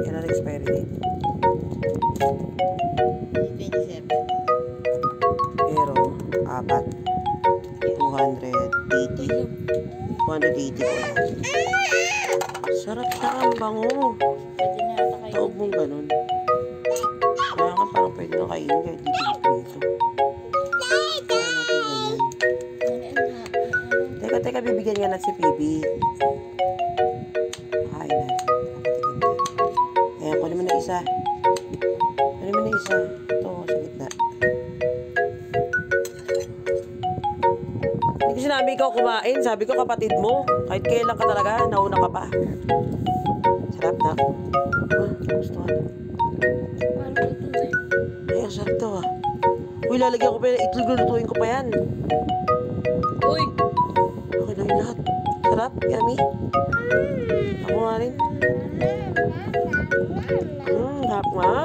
Yan ang expiry date. 27. Pero, apat. 280. 280 po. Sarap na ang bango. Pwede na ata kayo. Taob mong ganun. Kaya nga parang pwede na kainin kahit di pinito. Kaya natin ganyan. Teka, bibigyan nga na si PB. Kain na. Ayan, kunin mo na isa. Kunin mo na isa. Ito, sa gitna. Hindi ko sinabi ikaw kumain. Sabi ko kapatid mo. Kahit kailan ka talaga, nauna ka pa. Sarap na. Gusto ka na. Ay, ang sarap daw ah. Uy, lalagyan ko pa yan. Itlog, lutuin ko pa yan. Uy! Okay na yung lahat. Sarap, yummy. Ako nga rin. Sarap nga.